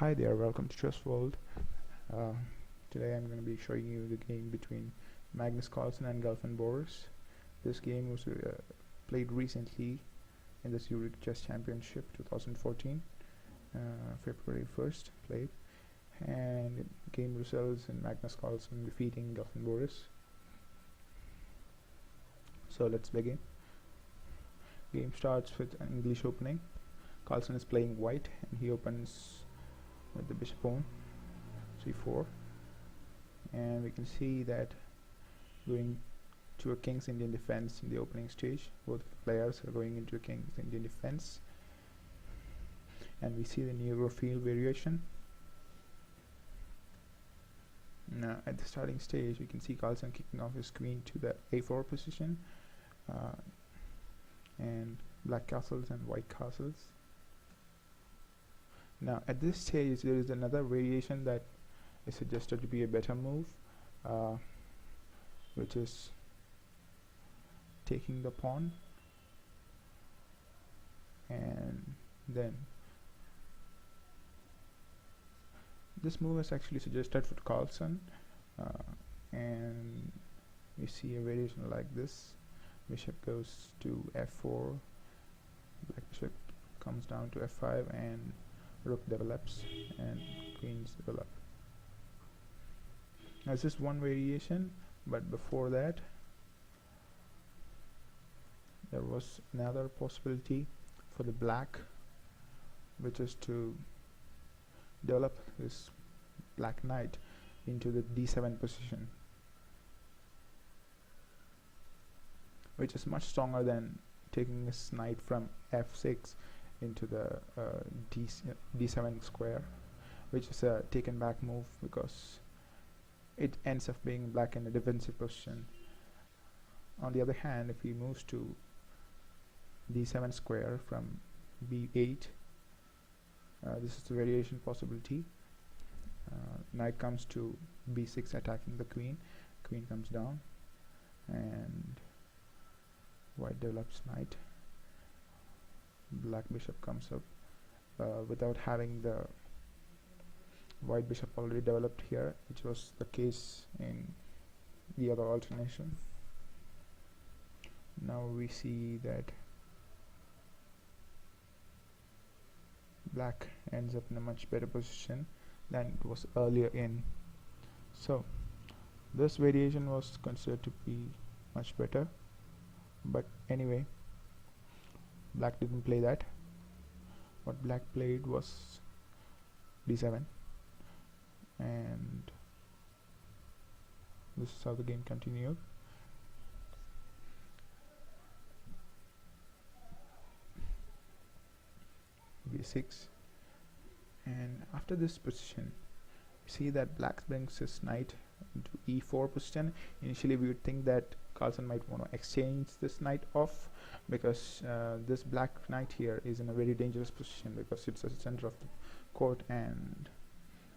Hi there, welcome to Chess World. Today I'm going to be showing you the game between Magnus Carlsen and Gelfand Boris. This game was played recently in the Zurich Chess Championship 2014, February 1st played, and the game results in Magnus Carlsen defeating Gelfand Boris. So let's begin. Game starts with an English opening. Carlsen is playing white and he opens with the bishop pawn c4, and we can see that going to a King's Indian defense in the opening stage. Both players are going into a King's Indian defense, and we see the Euro field variation. Now at the starting stage we can see Carlsen kicking off his queen to the a4 position, and black castles and white castles. Now at this stage there is another variation that is suggested to be a better move, which is taking the pawn, and then this move is actually suggested for Carlsen, and we see a variation like this. Bishop goes to f4, black bishop comes down to f5, and rook develops and queens develop. Now this is one variation, but before that there was another possibility for the black, which is to develop this black knight into the d7 position, which is much stronger than taking this knight from f6 into the d7 square, which is a taken back move because it ends up being black in a defensive position. On the other hand, if he moves to d7 square from b8, this is the variation possibility. Knight comes to b6 attacking the queen, queen comes down, and white develops knight, black bishop comes up without having the white bishop already developed here, which was the case in the other alternation. Now we see that black ends up in a much better position than it was earlier in. So this variation was considered to be much better, but anyway, black didn't play that. What black played was d7, and this is how the game continued. b6, and after this position we see that black brings his knight into e4 position. Initially we would think that Carlsen might want to exchange this knight off, because this black knight here is in a very dangerous position because it's at the center of the court and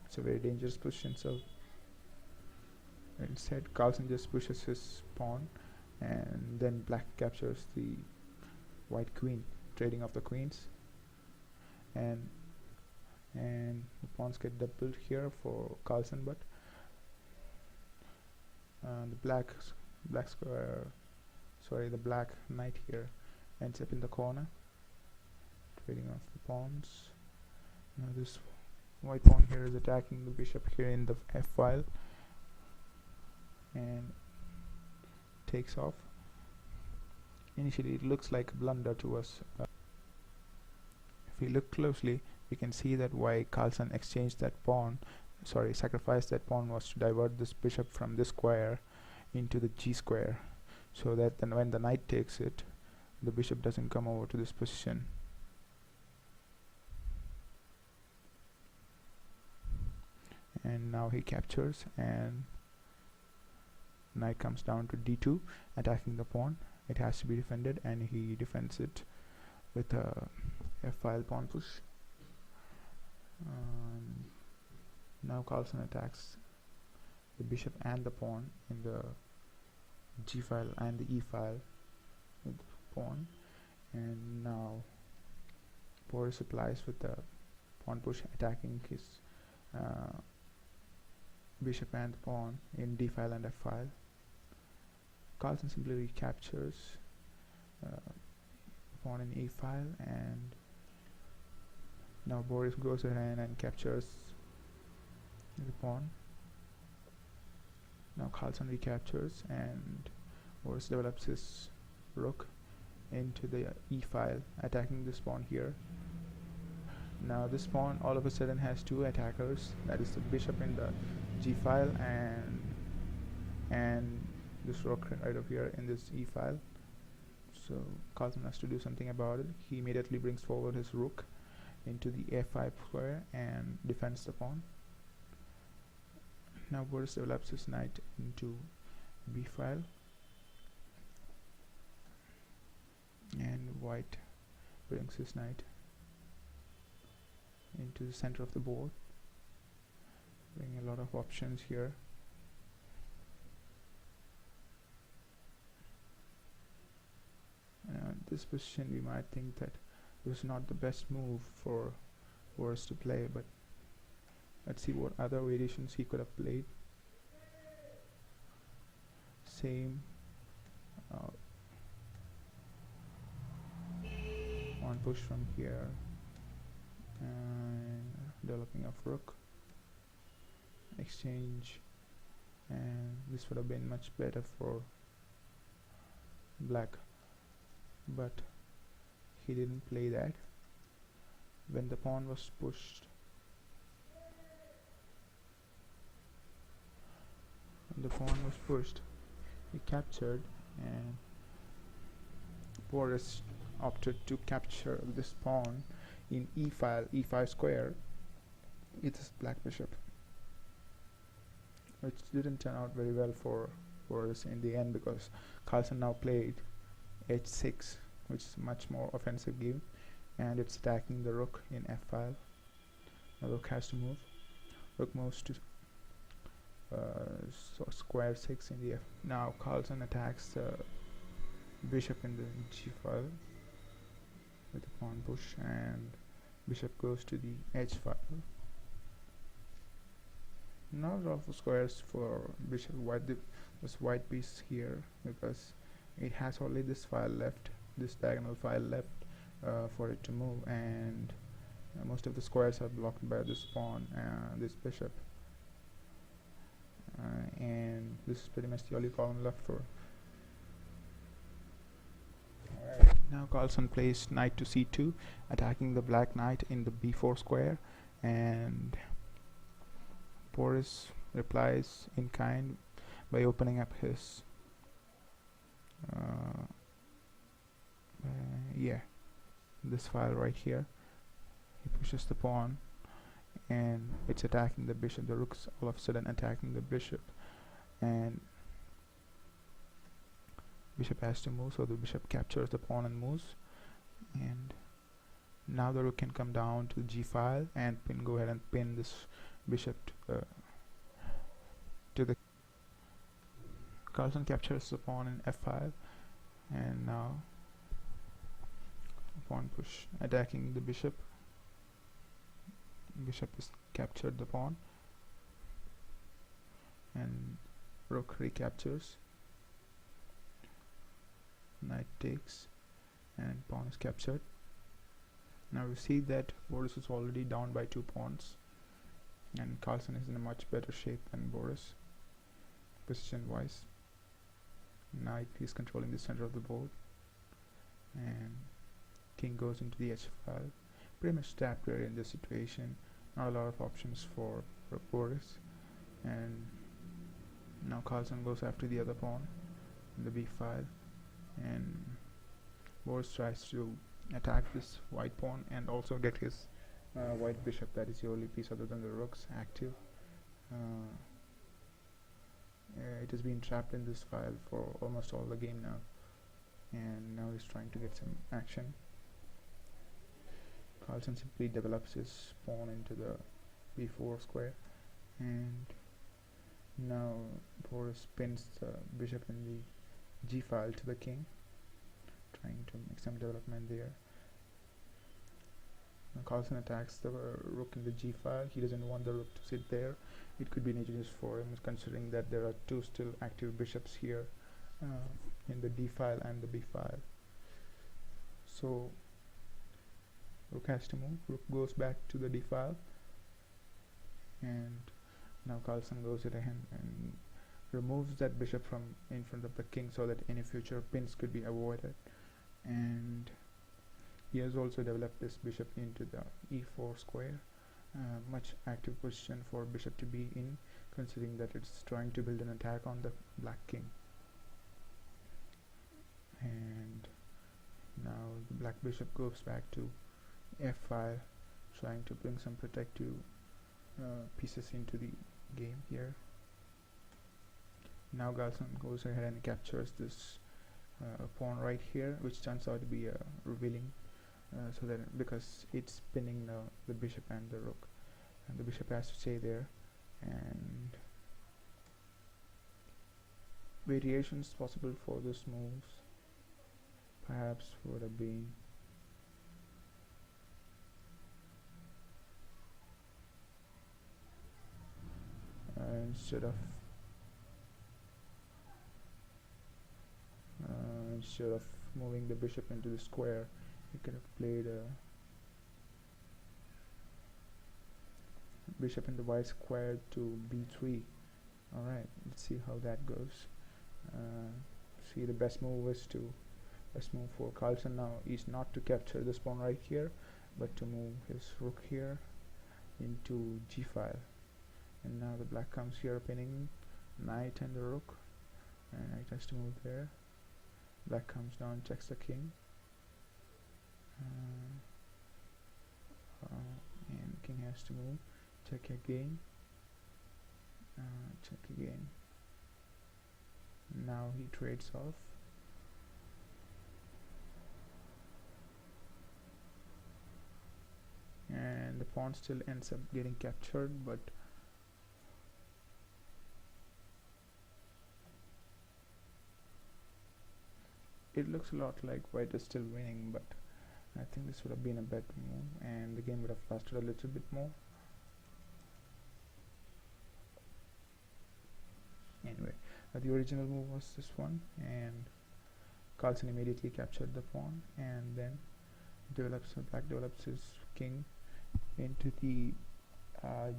it's a very dangerous position. So instead Carlsen just pushes his pawn, and then black captures the white queen, trading off the queens, and the pawns get doubled here for Carlsen, but the black knight here ends up in the corner, trading off the pawns. Now this white pawn here is attacking the bishop here in the f file and takes off. Initially it looks like a blunder to us. If we look closely, we can see that why Carlsen exchanged that pawn, sacrificed that pawn, was to divert this bishop from this square into the g square, so that then when the knight takes it, the bishop doesn't come over to this position. And now he captures, and knight comes down to d2, attacking the pawn. It has to be defended, and he defends it with a f file pawn push. Now Carlsen attacks the bishop and the pawn in the g file and the e file with the pawn, and now Boris applies with the pawn push attacking his bishop and pawn in d file and f file. Carlsen simply recaptures pawn in e file, and now Boris goes ahead and captures the pawn. Now Carlsen recaptures and Boris develops his rook into the e file, attacking this pawn here. Now this pawn all of a sudden has two attackers, that is the bishop in the g file and this rook right over here in this e file. So Carlsen has to do something about it. He immediately brings forward his rook into the f5 square and defends the pawn. Now Boris develops his knight into b file, and white brings his knight into the center of the board, bringing a lot of options here. This position we might think that it was not the best move for Boris to play, but let's see what other variations he could have played. Same on push from here and developing of rook exchange, and this would have been much better for black, but he didn't play that. When the pawn was pushed, he captured, and Boris opted to capture this pawn in e5 square with his black bishop, which didn't turn out very well for Boris in the end, because Carlsen now played h6, which is a much more offensive game, and it's attacking the rook in f file. The rook has to move. Rook moves to so square 6 in the f. Now Carlsen attacks the bishop in the g file with a pawn push, and bishop goes to the h file. Not a lot of squares for bishop. This white piece here, because it has only this file left, this diagonal file left for it to move, and most of the squares are blocked by this pawn and this bishop, and this is pretty much the only column left for. Alright, now Carlsen plays knight to c2, attacking the black knight in the b4 square, and Boris replies in kind by opening up his this file right here. He pushes the pawn, and it's attacking the bishop. The rook's all of a sudden attacking the bishop, and bishop has to move, so the bishop captures the pawn and moves, and now the rook can come down to the g file and go ahead and pin this bishop to the. Carlsen captures the pawn in f file, and now pawn push attacking the bishop. Bishop is captured the pawn, and rook recaptures. Knight takes, and pawn is captured. Now we see that Boris is already down by 2 pawns, and Carlsen is in a much better shape than Boris position wise. Knight is controlling the center of the board, and king goes into the h file. Pretty much trapped here in this situation. Not a lot of options for Boris, and now Carlsen goes after the other pawn in the b file, and Boris tries to attack this white pawn and also get his white bishop, that is the only piece other than the rooks, active. It has been trapped in this file for almost all the game now, and now he's trying to get some action. Carlsen simply develops his pawn into the b4 square, and now Boris pins the bishop in the g file to the king, trying to make some development there. Carlsen attacks the rook in the g file. He doesn't want the rook to sit there. It could be dangerous for him, considering that there are two still active bishops here in the d file and the b file. So rook has to move. Rook goes back to the d file, and now Carlsen goes ahead and removes that bishop from in front of the king so that any future pins could be avoided. And he has also developed this bishop into the e4 square, much active position for bishop to be in, considering that it's trying to build an attack on the black king. And now the black bishop goes back to f5, trying to bring some protective pieces into the game here. Now Carlsen goes ahead and captures this pawn right here, which turns out to be revealing, so that because it's pinning the bishop and the rook, and the bishop has to stay there. And variations possible for this moves perhaps would have been instead of moving the bishop into the square, you could have played a bishop in the white square to b3. Alright, let's see how that goes. See, the best move for Carlsen now is not to capture this pawn right here, but to move his rook here into g file. And now the black comes here, pinning knight and the rook, and knight has to move there. Black comes down, checks the king, and king has to move. Check again. Check again. Now he trades off. And the pawn still ends up getting captured, but it looks a lot like white is still winning, but I think this would have been a better move, and the game would have lasted a little bit more. Anyway, the original move was this one, and Carlsen immediately captured the pawn, and then black develops his king into the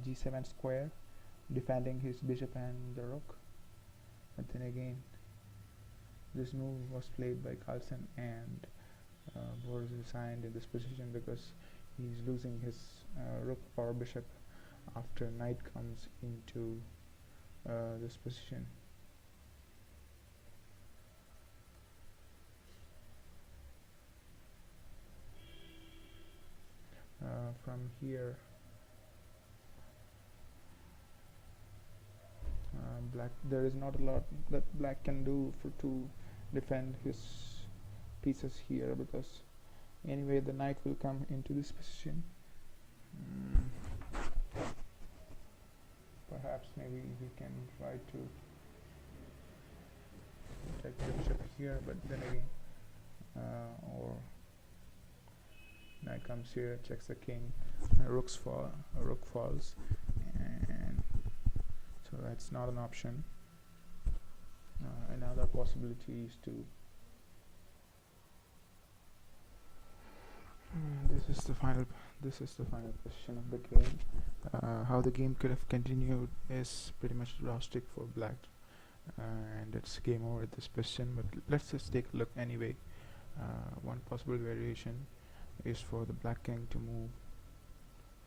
g7 square, defending his bishop and the rook. But then again, this move was played by Carlsen, and Boris resigned in this position because he's losing his rook or bishop after knight comes into this position. From here, there is not a lot that black can do to defend his pieces here, because anyway the knight will come into this position. Perhaps maybe he can try to protect the bishop here, but then again, or knight comes here, checks the king, rook falls, and so that's not an option. Another possibility is to this is the final position of the game. How the game could have continued is pretty much drastic for black, and it's game over at this position, but let's just take a look anyway. One possible variation is for the black king to move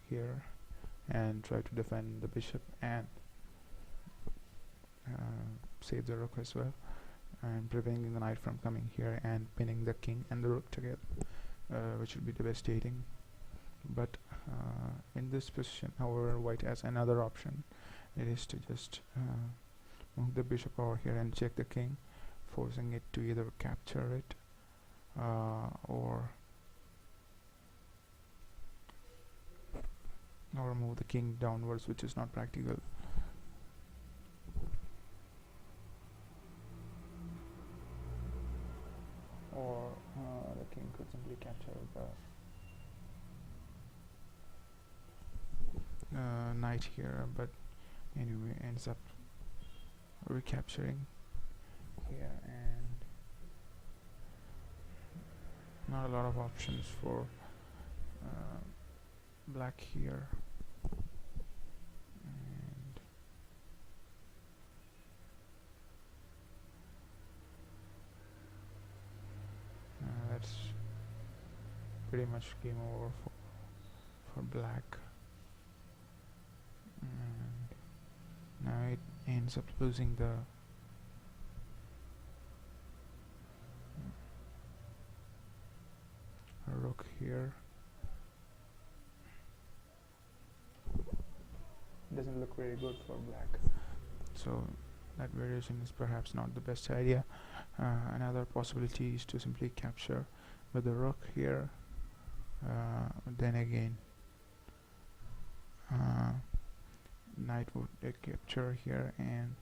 here and try to defend the bishop and save the rook as well, and preventing the knight from coming here and pinning the king and the rook together, which would be devastating. But in this position, however, white has another option. It is to just move the bishop over here and check the king, forcing it to either capture it or move the king downwards, which is not practical. Or the king could simply capture knight here, but anyway ends up recapturing here, and not a lot of options for black here. And that's pretty much game over for black. And now it ends up losing the rook here. Doesn't look very good for black, so that variation is perhaps not the best idea. Another possibility is to simply capture with the rook here. Then again knight would capture here, and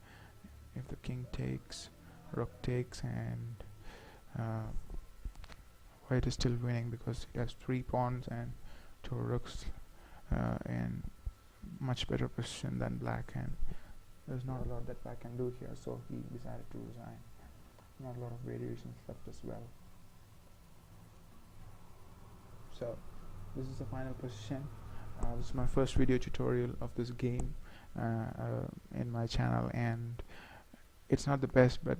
if the king takes, rook takes, and white is still winning because it has 3 pawns and 2 rooks in much better position than black, and there's not a lot that black can do here, so he decided to resign. Not a lot of variations left as well. So this is the final position. This is my first video tutorial of this game in my channel, and it's not the best, but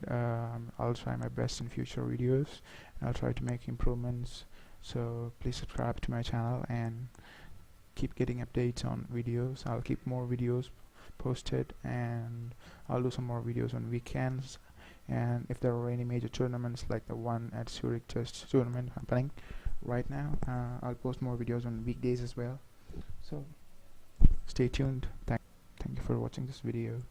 I'll try my best in future videos, and I'll try to make improvements. So please subscribe to my channel and keep getting updates on videos. I'll keep more videos posted, and I'll do some more videos on weekends, and if there are any major tournaments like the one at Zurich Chess tournament happening right now, I'll post more videos on weekdays as well. So stay tuned. Thank you for watching this video.